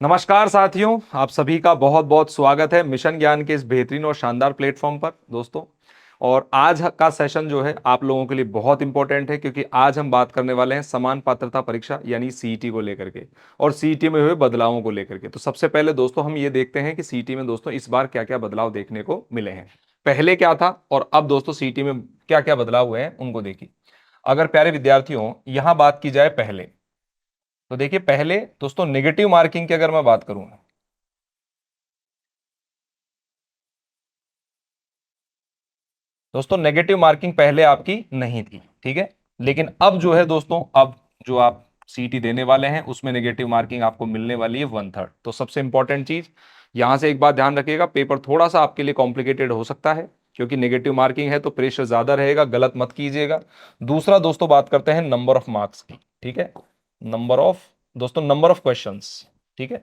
नमस्कार साथियों, आप सभी का बहुत बहुत स्वागत है मिशन ज्ञान के इस बेहतरीन और शानदार प्लेटफॉर्म पर दोस्तों। और आज का सेशन जो है आप लोगों के लिए बहुत इंपॉर्टेंट है, क्योंकि आज हम बात करने वाले हैं समान पात्रता परीक्षा यानी सीईटी को लेकर के और सीईटी में हुए बदलावों को लेकर के। तो सबसे पहले दोस्तों हम ये देखते हैं कि सीईटी में दोस्तों इस बार क्या क्या बदलाव देखने को मिले हैं। पहले क्या था और अब दोस्तों सीईटी में क्या क्या बदलाव हुए हैं उनको देखिए। अगर प्यारे विद्यार्थियों यहां बात की जाए पहले, तो देखिए पहले दोस्तों नेगेटिव मार्किंग की अगर मैं बात करूं, दोस्तों नेगेटिव मार्किंग पहले आपकी नहीं थी, ठीक है। लेकिन अब जो है दोस्तों, अब जो आप सीटी देने वाले हैं उसमें नेगेटिव मार्किंग आपको मिलने वाली है 1/3। तो सबसे इंपॉर्टेंट चीज यहां से एक बात ध्यान रखिएगा, पेपर थोड़ा सा आपके लिए कॉम्प्लिकेटेड हो सकता है क्योंकि नेगेटिव मार्किंग है तो प्रेशर ज्यादा रहेगा, गलत मत कीजिएगा। दूसरा दोस्तों बात करते हैं नंबर ऑफ मार्क्स की, ठीक है। नंबर ऑफ दोस्तों नंबर ऑफ क्वेश्चंस, ठीक है।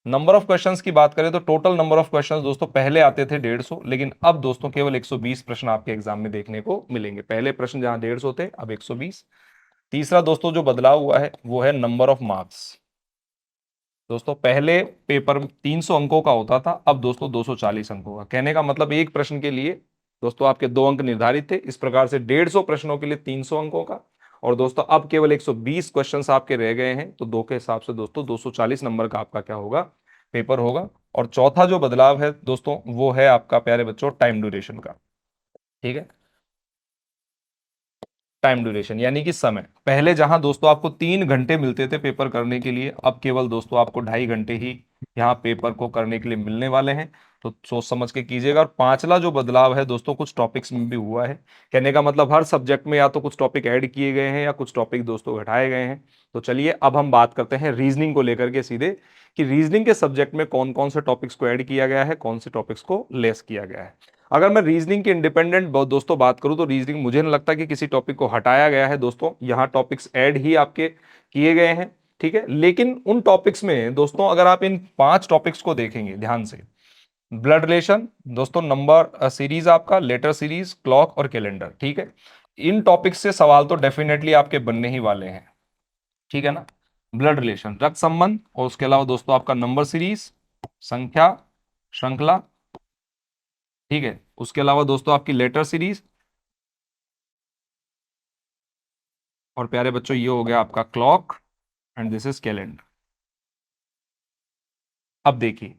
नंबर ऑफ क्वेश्चंस की बात करें तो टोटल नंबर ऑफ क्वेश्चंस दोस्तों पहले आते थे 150, लेकिन अब दोस्तों केवल 120 प्रश्न आपके एग्जाम में देखने को मिलेंगे। पहले प्रश्न जहां 150 थे अब 120। तीसरा दोस्तों जो बदलाव हुआ है वो है नंबर ऑफ मार्क्स। दोस्तों पहले पेपर 300 अंकों का होता था, अब दोस्तों 240 अंकों का। कहने का मतलब एक प्रश्न के लिए दोस्तों आपके 2 अंक निर्धारित थे, इस प्रकार से 150 प्रश्नों के लिए 300 अंकों का। और दोस्तों अब केवल 120 क्वेश्चंस आपके रह गए हैं, तो दो के हिसाब से दोस्तों 240 नंबर का आपका क्या होगा, पेपर होगा। और चौथा जो बदलाव है दोस्तों वो है आपका प्यारे बच्चों टाइम ड्यूरेशन का, ठीक है। टाइम ड्यूरेशन यानी कि समय, पहले जहां दोस्तों आपको 3 घंटे मिलते थे पेपर करने के लिए, अब केवल दोस्तों आपको 2.5 घंटे ही यहाँ पेपर को करने के लिए मिलने वाले हैं। तो सोच समझ के कीजिएगा। और पांचला जो बदलाव है दोस्तों कुछ टॉपिक्स में भी हुआ है। कहने का मतलब हर सब्जेक्ट में या तो कुछ टॉपिक ऐड किए गए हैं या कुछ टॉपिक दोस्तों घटाए गए हैं। तो चलिए अब हम बात करते हैं रीजनिंग को लेकर के सीधे, कि रीजनिंग के सब्जेक्ट में कौन कौन से टॉपिक्स को ऐड किया गया है, कौन से टॉपिक्स को लेस किया गया है। अगर मैं रीजनिंग की इंडिपेंडेंट दोस्तों बात करूं तो रीजनिंग मुझे नहीं लगता कि किसी टॉपिक को हटाया गया है दोस्तों, यहाँ टॉपिक्स ऐड ही आपके किए गए हैं, ठीक है। लेकिन उन टॉपिक्स में दोस्तों अगर आप इन 5 टॉपिक्स को देखेंगे ध्यान से, ब्लड रिलेशन दोस्तों, नंबर सीरीज आपका, लेटर सीरीज, क्लॉक और कैलेंडर, ठीक है। इन टॉपिक्स से सवाल तो डेफिनेटली आपके बनने ही वाले हैं, ठीक है ना। ब्लड रिलेशन रक्त संबंध, और उसके अलावा दोस्तों आपका नंबर सीरीज, संख्या श्रृंखला, ठीक है। उसके अलावा दोस्तों आपकी लेटर सीरीज, और प्यारे बच्चों ये हो गया आपका clock, and this is calendar. अब देखिए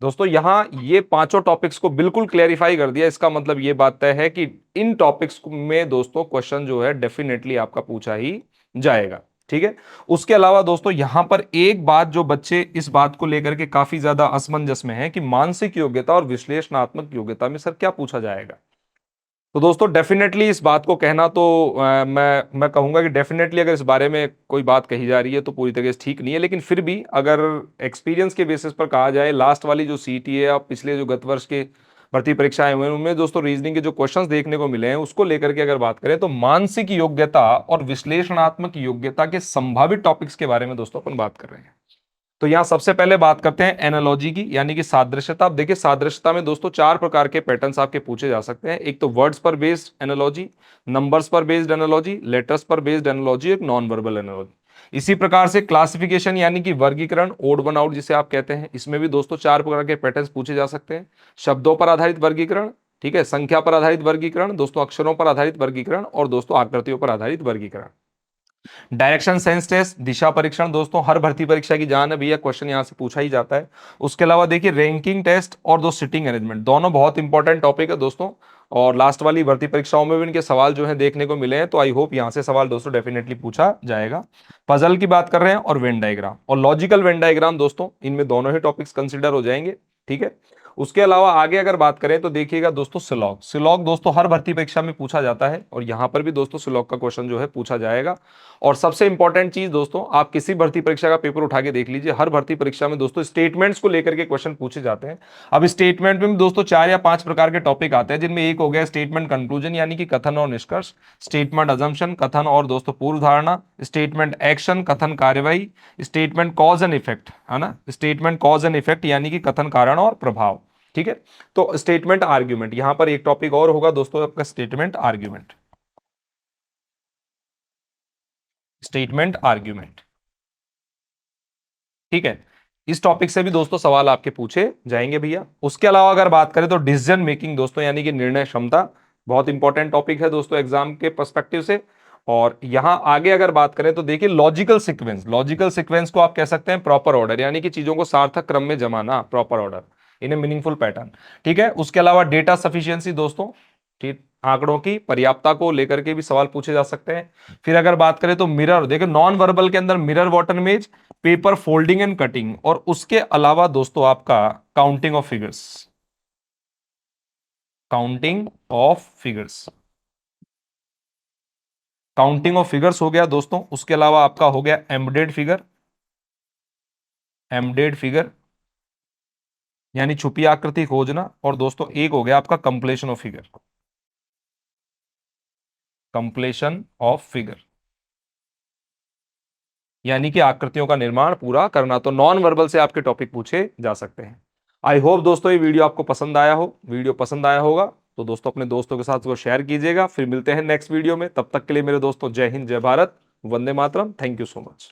दोस्तों यहां ये पांचों टॉपिक्स को बिल्कुल क्लेरिफाई कर दिया, इसका मतलब ये बात तय है कि इन टॉपिक्स में दोस्तों क्वेश्चन जो है डेफिनेटली आपका पूछा ही जाएगा, ठीक है। उसके अलावा दोस्तों यहां पर एक बात जो बच्चे इस बात को लेकर के काफी ज्यादा असमंजस में है कि मानसिक योग्यता और विश्लेषणात्मक योग्यता में सर क्या पूछा जाएगा। तो दोस्तों डेफिनेटली इस बात को कहना तो मैं कहूंगा कि डेफिनेटली अगर इस बारे में कोई बात कही जा रही है तो पूरी तरीके से ठीक नहीं है। लेकिन फिर भी अगर एक्सपीरियंस के बेसिस पर कहा जाए, लास्ट वाली जो सीटी है और पिछले जो गत वर्ष के भर्ती परीक्षाएं हुए हैं उनमें दोस्तों रीजनिंग के जो क्वेश्चंस देखने को मिले हैं उसको लेकर के अगर बात करें तो मानसिक योग्यता और विश्लेषणात्मक योग्यता के संभावित टॉपिक्स के बारे में दोस्तों अपन बात कर रहे हैं। तो यहां सबसे पहले बात करते हैं एनालॉजी की, यानी कि सादृश्यता। अब देखिए सादृश्यता में दोस्तों 4 प्रकार के पैटर्न्स आपके पूछे जा सकते हैं। एक तो वर्ड्स पर बेस्ड एनालॉजी, नंबर्स पर बेस्ड एनालॉजी, लेटर्स पर बेस्ड एनालॉजी, एक नॉन वर्बल एनालॉजी। इसी प्रकार से क्लासिफिकेशन यानी कि वर्गीकरण, ओड वन आउट जिसे आप कहते हैं, इसमें भी दोस्तों 4 प्रकार के पैटर्न्स पूछे जा सकते हैं। शब्दों पर आधारित वर्गीकरण, ठीक है, संख्या पर आधारित वर्गीकरण दोस्तों, अक्षरों पर आधारित वर्गीकरण, और दोस्तों आकृतियों पर आधारित वर्गीकरण। डायरेक्शन सेंस टेस्ट, दिशा परीक्षण दोस्तों हर भर्ती परीक्षा की जान है भैया, क्वेश्चन यहां से पूछा ही जाता है। उसके अलावा देखिए रैंकिंग टेस्ट और दो सिटिंग अरेंजमेंट, दोनों बहुत इंपॉर्टेंट टॉपिक है दोस्तों। और लास्ट वाली भर्ती परीक्षाओं में भी इनके सवाल जो है देखने को मिले हैं, तो आई होप यहां से सवाल दोस्तों डेफिनेटली पूछा जाएगा। पजल की बात कर रहे हैं, और वेन डायग्राम और लॉजिकल वेन डायग्राम दोस्तों, इनमें दोनों ही टॉपिक्स कंसिडर हो जाएंगे, ठीक है। उसके अलावा आगे अगर बात करें तो देखिएगा दोस्तों सिलॉग, सिलॉग दोस्तों हर भर्ती परीक्षा में पूछा जाता है और यहां पर भी दोस्तों सिलॉग का क्वेश्चन जो है पूछा जाएगा। और सबसे इंपॉर्टेंट चीज दोस्तों, आप किसी भर्ती परीक्षा का पेपर उठा के देख लीजिए, हर भर्ती परीक्षा में दोस्तों स्टेटमेंट्स को लेकर के क्वेश्चन पूछे जाते हैं। अब स्टेटमेंट में भी दोस्तों 4 या 5 प्रकार के टॉपिक आते हैं, जिनमें एक हो गया स्टेटमेंट कंक्लूजन यानी कि कथन और निष्कर्ष, स्टेटमेंट अजम्पशन कथन और दोस्तों पूर्व धारणा, स्टेटमेंट एक्शन कथन कार्यवाही, स्टेटमेंट कॉज एंड इफेक्ट, है ना, स्टेटमेंट कॉज एंड इफेक्ट यानी कि कथन कारण और प्रभाव, ठीक है। तो स्टेटमेंट आर्ग्यूमेंट, यहां पर एक टॉपिक और होगा दोस्तों आपका स्टेटमेंट आर्ग्यूमेंट, स्टेटमेंट आर्ग्यूमेंट, ठीक है। इस टॉपिक से भी दोस्तों सवाल आपके पूछे जाएंगे भैया। उसके अलावा अगर बात करें तो डिसीजन मेकिंग दोस्तों, यानी कि निर्णय क्षमता, बहुत इंपॉर्टेंट टॉपिक है दोस्तों एग्जाम के पर्सपेक्टिव से। और यहां आगे अगर बात करें तो देखिए लॉजिकल सीक्वेंस, लॉजिकल सीक्वेंस को आप कह सकते हैं प्रॉपर ऑर्डर, यानी कि चीजों को सार्थक क्रम में जमाना, proper order in A meaningful pattern. ठीक है, उसके अलावा डेटा सफिशियंसी दोस्तों, ठीक, आंकड़ों की पर्याप्तता को लेकर के भी सवाल पूछे जा सकते हैं। फिर अगर बात करें तो मिरर, देखिए नॉन वर्बल के अंदर mirror water image, paper folding and cutting, और उसके अलावा दोस्तों आपका counting of figures, counting of figures, counting of figures हो गया दोस्तों। उसके अलावा आपका हो गया एम्बेडेड फिगर, एम्बेडेड फिगर यानी छुपी आकृति खोजना, और दोस्तों एक हो गया आपका completion of figure, completion of figure यानी कि आकृतियों का निर्माण पूरा करना। तो नॉन वर्बल से आपके टॉपिक पूछे जा सकते हैं। आई होप दोस्तों ये वीडियो आपको पसंद आया हो, वीडियो पसंद आया होगा तो दोस्तों अपने दोस्तों के साथ उसको शेयर कीजिएगा। फिर मिलते हैं नेक्स्ट वीडियो में, तब तक के लिए मेरे दोस्तों जय हिंद, जय Bharat, Vande Mataram, thank you so much.